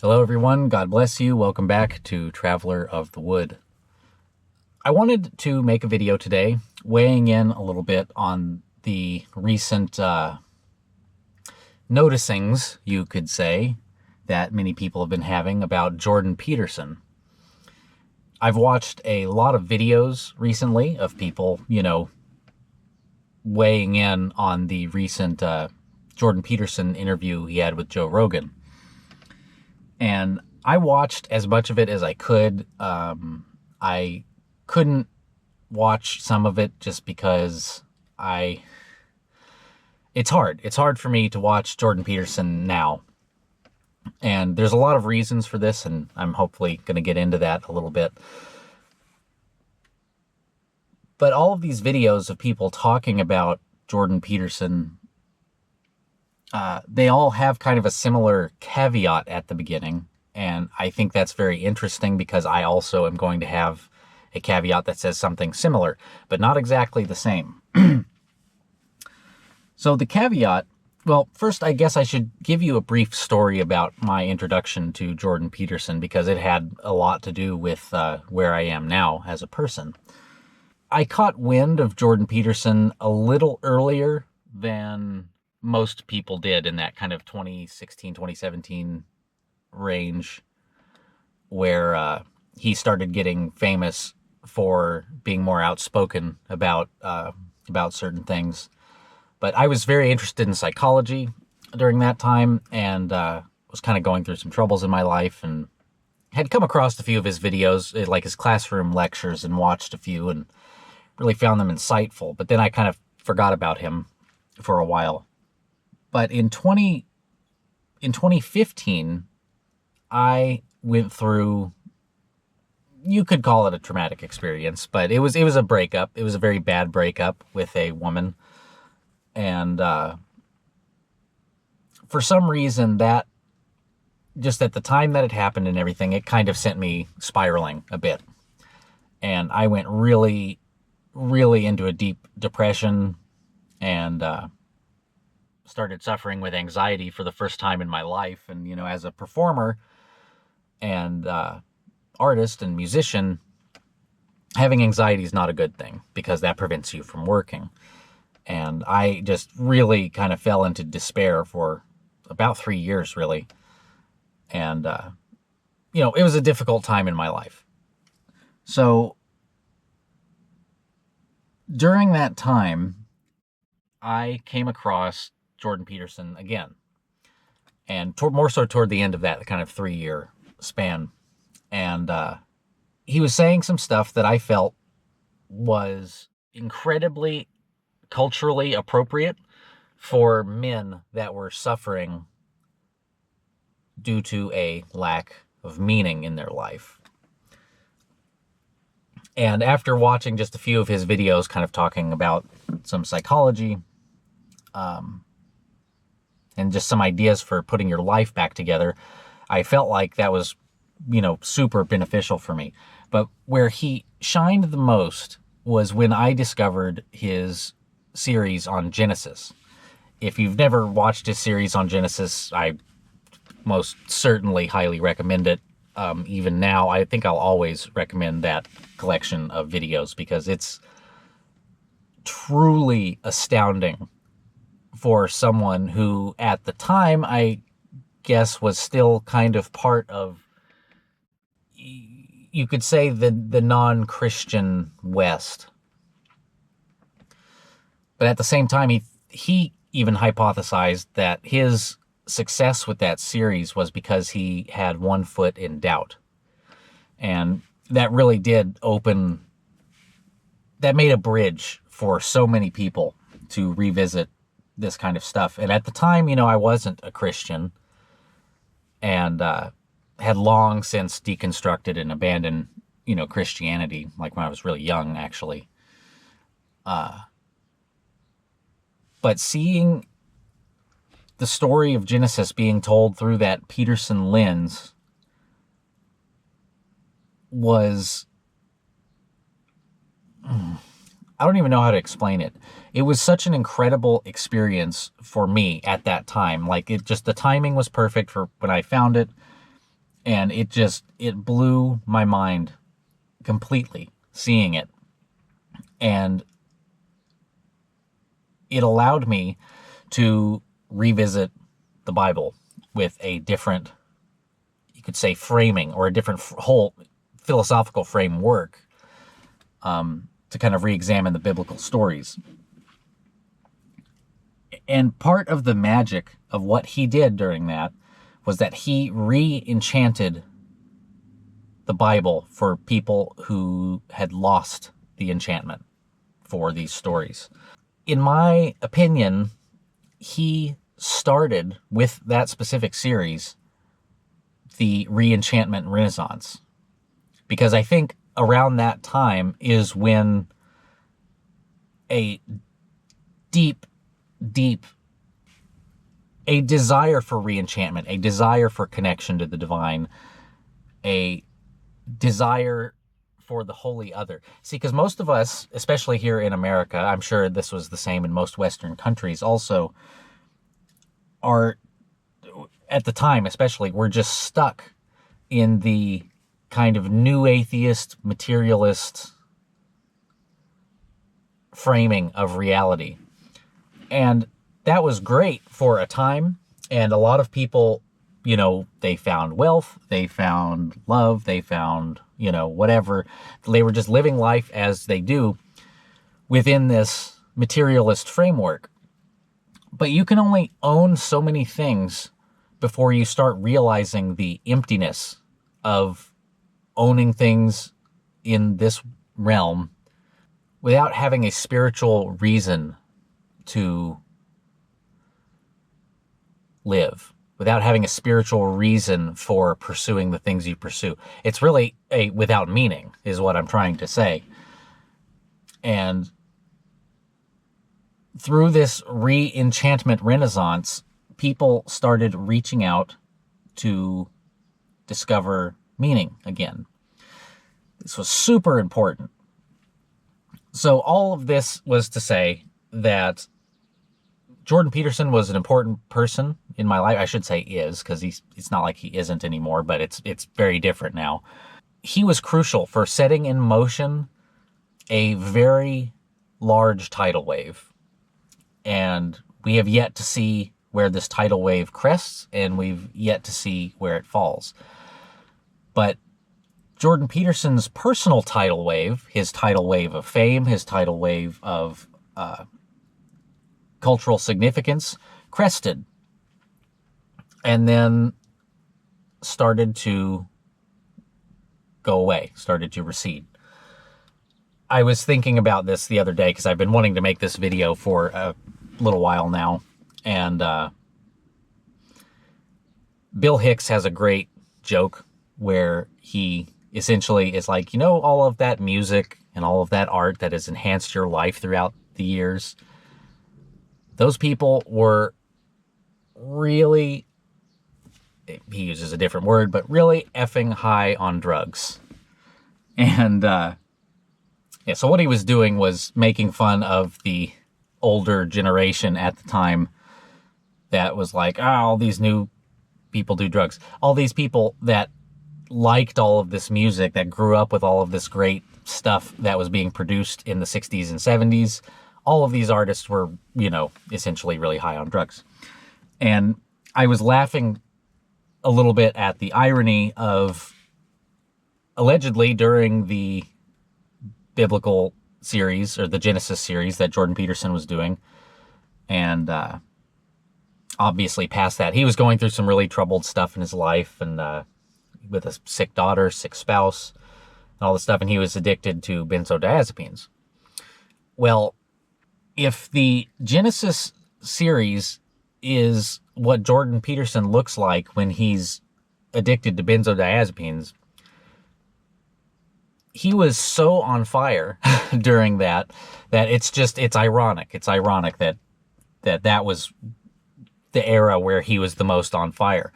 Hello, everyone. God bless you. Welcome back to Traveler of the Wood. I wanted to make a video today weighing in a little bit on the recent noticings, you could say, that many people have been having about Jordan Peterson. I've watched a lot of videos recently of people, weighing in on the recent Jordan Peterson interview he had with Joe Rogan. And I watched as much of it as I could. I couldn't watch some of it just because it's hard. It's hard for me to watch Jordan Peterson now. And there's a lot of reasons for this, and I'm hopefully going to get into that a little bit. But all of these videos of people talking about Jordan Peterson, they all have kind of a similar caveat at the beginning. And I think that's very interesting because I also am going to have a caveat that says something similar, but not exactly the same. So the caveat, well, first I guess I should give you a brief story about my introduction to Jordan Peterson because it had a lot to do with where I am now as a person. I caught wind of Jordan Peterson a little earlier than most people did in that kind of 2016, 2017 range where he started getting famous for being more outspoken about certain things. But I was very interested in psychology during that time and was kind of going through some troubles in my life and had come across a few of his videos, like his classroom lectures, and watched a few and really found them insightful. But then I kind of forgot about him for a while. But in 2015, I went through, you could call it a traumatic experience, but it was a breakup. It was a very bad breakup with a woman. And for some reason, that just at the time that it happened and everything, it kind of sent me spiraling a bit. And I went really, really into a deep depression and started suffering with anxiety for the first time in my life. And, as a performer and artist and musician, having anxiety is not a good thing because that prevents you from working. And I just really kind of fell into despair for about 3 years, really. And, it was a difficult time in my life. So during that time, I came across Jordan Peterson again. And more so toward the end of that kind of 3-year span. And he was saying some stuff that I felt was incredibly culturally appropriate for men that were suffering due to a lack of meaning in their life. And after watching just a few of his videos kind of talking about some psychology and just some ideas for putting your life back together, I felt like that was, super beneficial for me. But where he shined the most was when I discovered his series on Genesis. If you've never watched his series on Genesis, I most certainly highly recommend it. Even now, I think I'll always recommend that collection of videos because it's truly astounding for someone who, at the time, I guess was still kind of part of, you could say, the non-Christian West. But at the same time, he even hypothesized that his success with that series was because he had one foot in doubt. And that really did that made a bridge for so many people to revisit this kind of stuff. And at the time, I wasn't a Christian and had long since deconstructed and abandoned, Christianity, like when I was really young, actually. But seeing the story of Genesis being told through that Peterson lens was, I don't even know how to explain it. It was such an incredible experience for me at that time. Like, the timing was perfect for when I found it. And it blew my mind completely seeing it. And it allowed me to revisit the Bible with a different, you could say, framing, or a different whole philosophical framework, to kind of re-examine the biblical stories. And part of the magic of what he did during that was that he re-enchanted the Bible for people who had lost the enchantment for these stories. In my opinion, he started with that specific series the Enchantment Renaissance, because I think around that time is when a deep a desire for re-enchantment, a desire for connection to the divine, a desire for the holy other. See, because most of us, especially here in America, I'm sure this was the same in most Western countries also, are, at the time especially, we're just stuck in the kind of new atheist, materialist framing of reality. And that was great for a time. And a lot of people, they found wealth, they found love, they found, whatever. They were just living life as they do within this materialist framework. But you can only own so many things before you start realizing the emptiness of owning things in this realm without having a spiritual reason to live, without having a spiritual reason for pursuing the things you pursue. It's really without meaning, is what I'm trying to say. And through this Enchantment Renaissance, people started reaching out to discover meaning again. This was super important. So all of this was to say that Jordan Peterson was an important person in my life. I should say is, because it's not like he isn't anymore, but it's very different now. He was crucial for setting in motion a very large tidal wave. And we have yet to see where this tidal wave crests, and we've yet to see where it falls. But Jordan Peterson's personal tidal wave, his tidal wave of fame, his tidal wave of cultural significance, crested and then started to go away, started to recede. I was thinking about this the other day because I've been wanting to make this video for a little while now, and Bill Hicks has a great joke where he essentially is like, all of that music and all of that art that has enhanced your life throughout the years, those people were really, he uses a different word, but really effing high on drugs. And so what he was doing was making fun of the older generation at the time that was like, all these new people do drugs. All these people that liked all of this music, that grew up with all of this great stuff that was being produced in the 60s and 70s, all of these artists were, essentially really high on drugs. And I was laughing a little bit at the irony of, allegedly during the biblical series, or the Genesis series that Jordan Peterson was doing, and obviously past that, he was going through some really troubled stuff in his life, and with a sick daughter, sick spouse, and all this stuff, and he was addicted to benzodiazepines. Well, if the Genesis series is what Jordan Peterson looks like when he's addicted to benzodiazepines, he was so on fire during that it's ironic. It's ironic that was the era where he was the most on fire.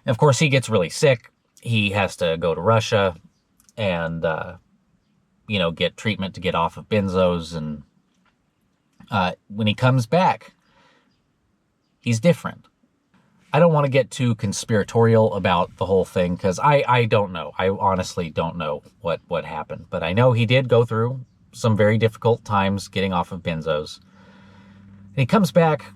And of course, he gets really sick. He has to go to Russia and, get treatment to get off of benzos. And when he comes back, he's different. I don't want to get too conspiratorial about the whole thing because I don't know. I honestly don't know what happened. But I know he did go through some very difficult times getting off of benzos. And he comes back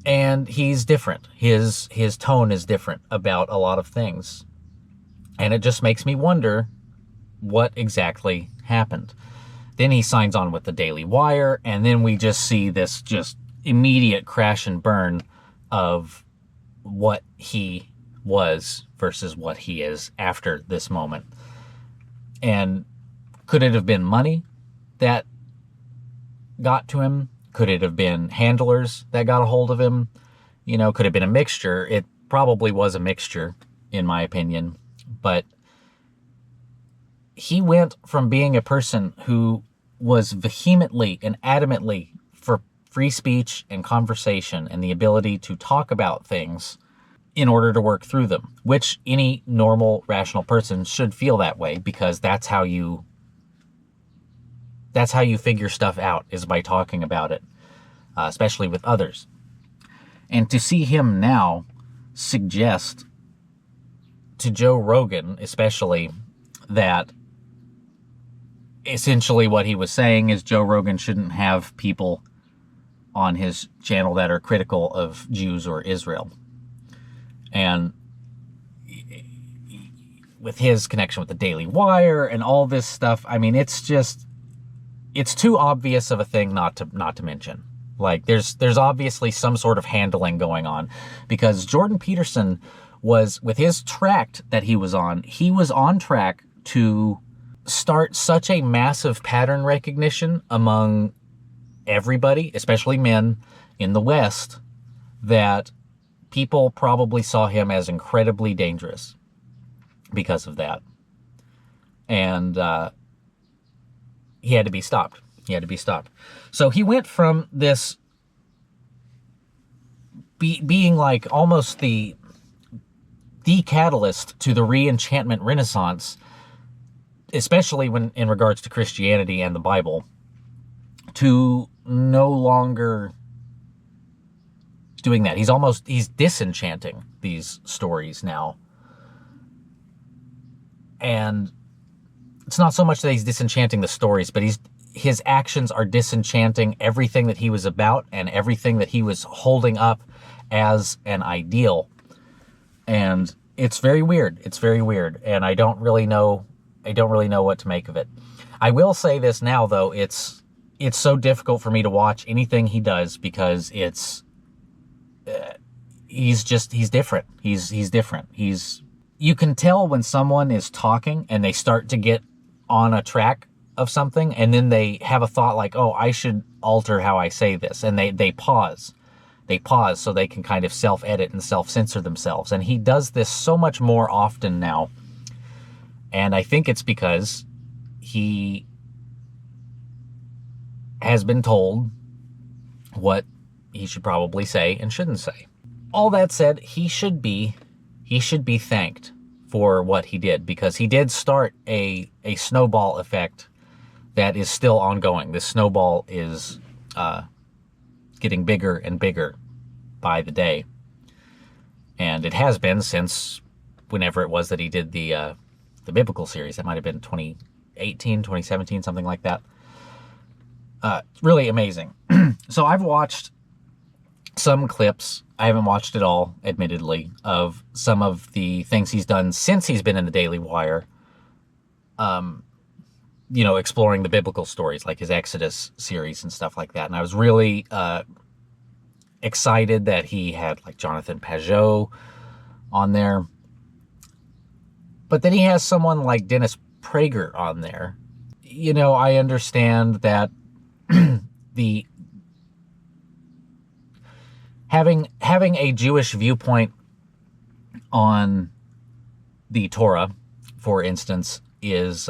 and he's different. His tone is different about a lot of things. And it just makes me wonder what exactly happened. Then he signs on with the Daily Wire, and then we just see this just immediate crash and burn of what he was versus what he is after this moment. And could it have been money that got to him? Could it have been handlers that got a hold of him? You know, could have been a mixture. It probably was a mixture, in my opinion. But he went from being a person who was vehemently and adamantly for free speech and conversation and the ability to talk about things in order to work through them, which any normal, rational person should feel that way, because that's how you figure stuff out, is by talking about it, especially with others. And to see him now suggest to Joe Rogan, especially, that essentially what he was saying is Joe Rogan shouldn't have people on his channel that are critical of Jews or Israel. And with his connection with the Daily Wire and all this stuff, I mean, it's too obvious of a thing not to mention. Like, there's obviously some sort of handling going on, because Jordan Peterson was, with his tract that he was on track to start such a massive pattern recognition among everybody, especially men in the West, that people probably saw him as incredibly dangerous because of that. And he had to be stopped. So he went from this being like almost the catalyst to the Enchantment Renaissance, especially when in regards to Christianity and the Bible, to no longer doing that. He's disenchanting these stories now. And it's not so much that he's disenchanting the stories, but his actions are disenchanting everything that he was about and everything that he was holding up as an ideal. And it's very weird. And I don't really know what to make of it. I will say this now, though, it's so difficult for me to watch anything he does, because he's different. He's different. You can tell when someone is talking and they start to get on a track of something, and then they have a thought like, oh, I should alter how I say this. And they pause. They pause so they can kind of self-edit and self-censor themselves. And he does this so much more often now. And I think it's because he has been told what he should probably say and shouldn't say. All that said, he should be thanked for what he did, because he did start a snowball effect that is still ongoing. This snowball is getting bigger and bigger by the day. And it has been since whenever it was that he did the biblical series. That might have been 2018, 2017, something like that. It's really amazing. So I've watched some clips. I haven't watched it all, admittedly, of some of the things he's done since he's been in the Daily Wire. Exploring the biblical stories, like his Exodus series and stuff like that. And I was really excited that he had like Jonathan Pajot on there. But then he has someone like Dennis Prager on there. I understand that the having a Jewish viewpoint on the Torah, for instance, is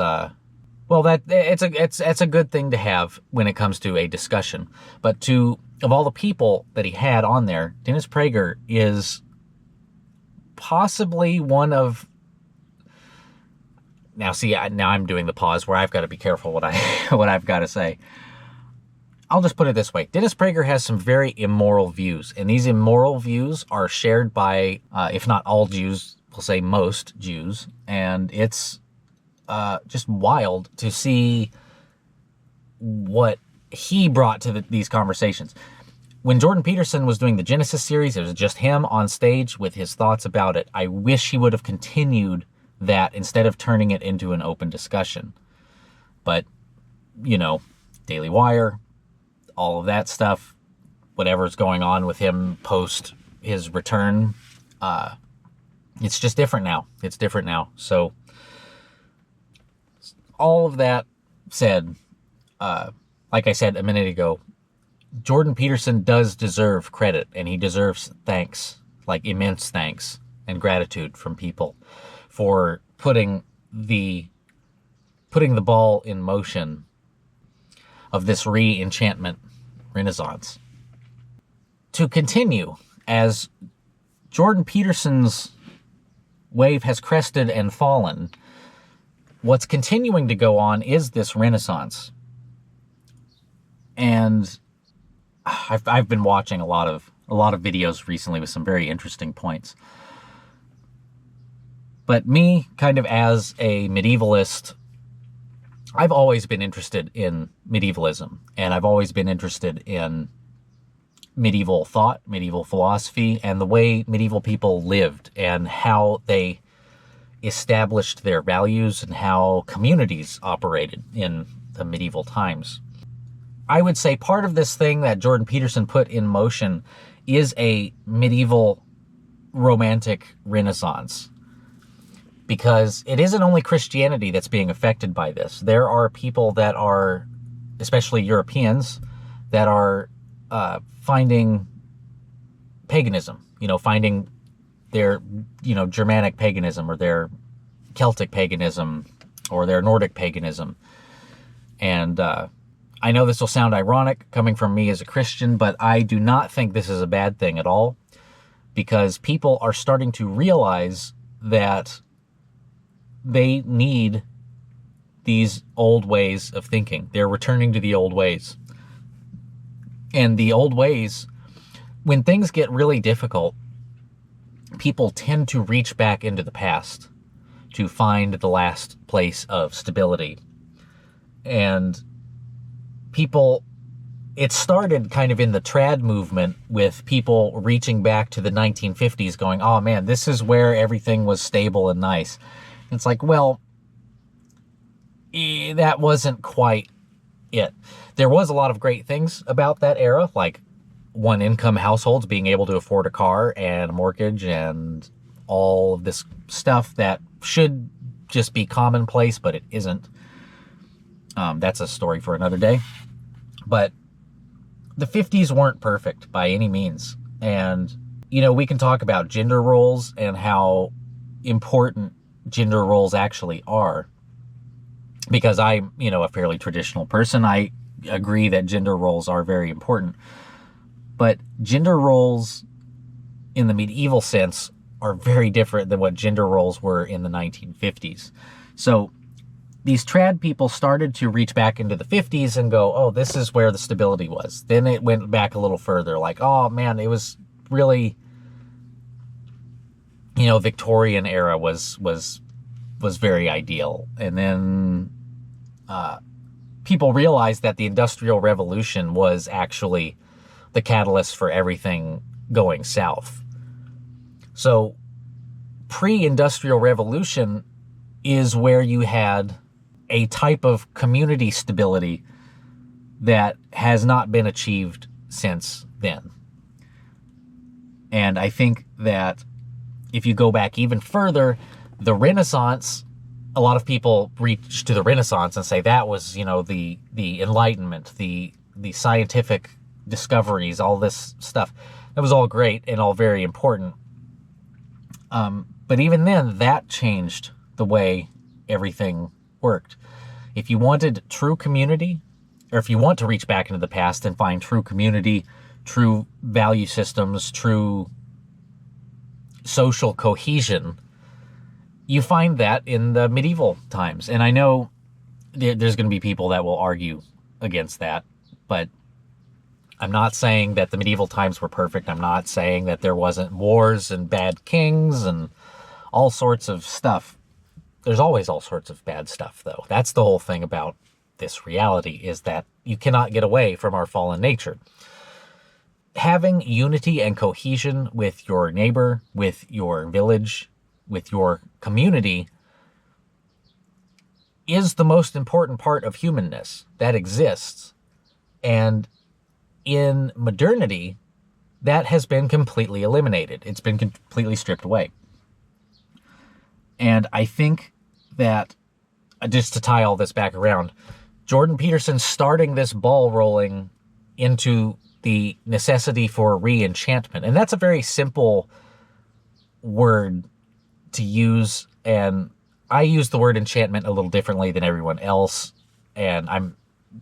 it's a good thing to have when it comes to a discussion. But of all the people that he had on there, Dennis Prager is possibly one of. Now I'm doing the pause where I've got to be careful what I've got to say. I'll just put it this way. Dennis Prager has some very immoral views, and these immoral views are shared by, if not all Jews, we'll say most Jews, and it's just wild to see what he brought to these conversations. When Jordan Peterson was doing the Genesis series, it was just him on stage with his thoughts about it. I wish he would have continued that instead of turning it into an open discussion. But, you know, Daily Wire, all of that stuff, whatever's going on with him post his return, it's just different now. It's different now. So, all of that said, like I said a minute ago, Jordan Peterson does deserve credit, and he deserves thanks, like immense thanks and gratitude from people for putting the ball in motion of this Enchantment Renaissance. To continue, as Jordan Peterson's wave has crested and fallen, what's continuing to go on is this Renaissance. And I've been watching a lot of videos recently with some very interesting points. But me, kind of as a medievalist, I've always been interested in medievalism, and I've always been interested in medieval thought, medieval philosophy, and the way medieval people lived and how they established their values and how communities operated in the medieval times. I would say part of this thing that Jordan Peterson put in motion is a medieval romantic renaissance, because it isn't only Christianity that's being affected by this. There are people that are, especially Europeans, that are finding paganism, finding their, Germanic paganism or their Celtic paganism or their Nordic paganism. And I know this will sound ironic coming from me as a Christian, but I do not think this is a bad thing at all, because people are starting to realize that they need these old ways of thinking. They're returning to the old ways. And the old ways, when things get really difficult, people tend to reach back into the past to find the last place of stability. And it started kind of in the trad movement with people reaching back to the 1950s going, oh man, this is where everything was stable and nice. And it's like, well, that wasn't quite it. There was a lot of great things about that era, like one-income households being able to afford a car and a mortgage and all of this stuff that should just be commonplace, but it isn't. That's a story for another day. But the 50s weren't perfect by any means. And, we can talk about gender roles and how important gender roles actually are. Because I'm, a fairly traditional person, I agree that gender roles are very important. But gender roles in the medieval sense are very different than what gender roles were in the 1950s. So these trad people started to reach back into the 50s and go, oh, this is where the stability was. Then it went back a little further, like, oh man, it was really, Victorian era was very ideal. And then people realized that the Industrial Revolution was actually the catalyst for everything going south. So pre-Industrial Revolution is where you had a type of community stability that has not been achieved since then. And I think that if you go back even further, the Renaissance, a lot of people reach to the Renaissance and say that was, the Enlightenment, the scientific discoveries, all this stuff. That was all great and all very important. But even then, that changed the way everything worked. If you wanted true community, or if you want to reach back into the past and find true community, true value systems, true social cohesion, you find that in the medieval times. And I know there's going to be people that will argue against that, but I'm not saying that the medieval times were perfect. I'm not saying that there wasn't wars and bad kings and all sorts of stuff. There's always all sorts of bad stuff, though. That's the whole thing about this reality, is that you cannot get away from our fallen nature. Having unity and cohesion with your neighbor, with your village, with your community is the most important part of humanness that exists. And in modernity, that has been completely eliminated. It's been completely stripped away. And I think that, just to tie all this back around, Jordan Peterson starting this ball rolling into the necessity for re-enchantment. And that's a very simple word to use, and I use the word enchantment a little differently than everyone else, and I'm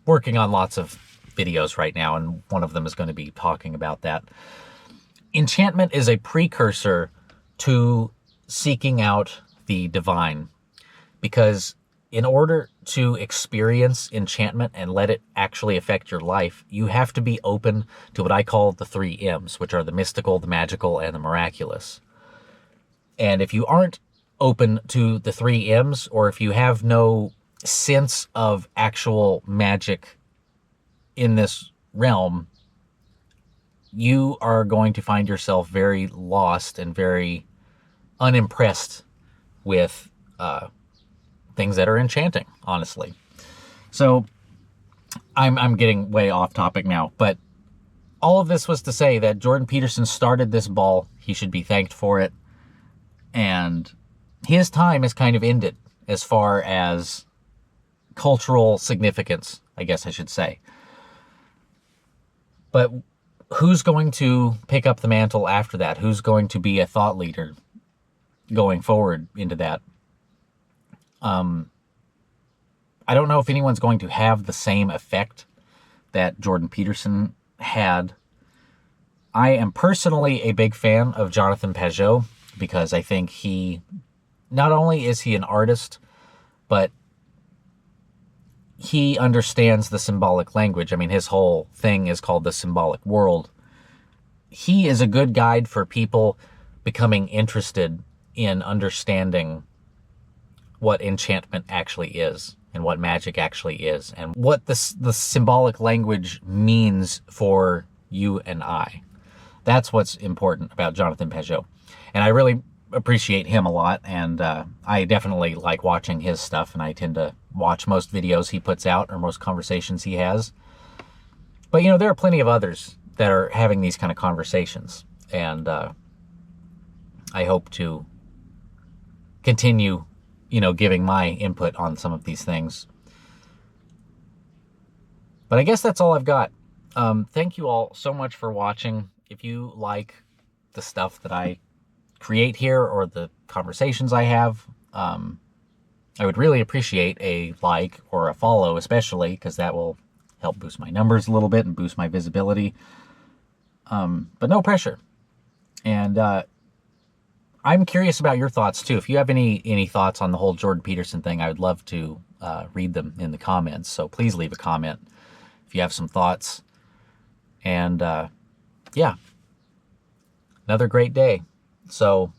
working on lots of videos right now, and one of them is going to be talking about that. Enchantment is a precursor to seeking out the divine, because in order to experience enchantment and let it actually affect your life, you have to be open to what I call the 3 M's, which are the mystical, the magical, and the miraculous. And if you aren't open to the 3 M's, or if you have no sense of actual magic in this realm, you are going to find yourself very lost and very unimpressed with things that are enchanting, honestly. So I'm getting way off topic now, but all of this was to say that Jordan Peterson started this ball. He should be thanked for it. And his time is kind of ended as far as cultural significance, I guess I should say. But who's going to pick up the mantle after that? Who's going to be a thought leader going forward into that? I don't know if anyone's going to have the same effect that Jordan Peterson had. I am personally a big fan of Jonathan Pageau, because I think he, not only is he an artist, but he understands the symbolic language. I mean, his whole thing is called the symbolic world. He is a good guide for people becoming interested in understanding what enchantment actually is, and what magic actually is, and what the symbolic language means for you and I. That's what's important about Jonathan Pageau. And I really appreciate him a lot, and I definitely like watching his stuff, and I tend to watch most videos he puts out, or most conversations he has. But, you know, there are plenty of others that are having these kind of conversations, and I hope to continue, you know, giving my input on some of these things. But I guess that's all I've got. Thank you all so much for watching. If you like the stuff that I create here, or the conversations I have, I would really appreciate a like or a follow, especially, because that will help boost my numbers a little bit and boost my visibility. But no pressure. And I'm curious about your thoughts too. If you have any thoughts on the whole Jordan Peterson thing, I would love to read them in the comments. So please leave a comment if you have some thoughts. And yeah, another great day. So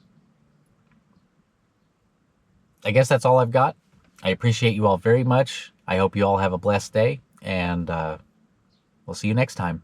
I guess that's all I've got. I appreciate you all very much. I hope you all have a blessed day, and we'll see you next time.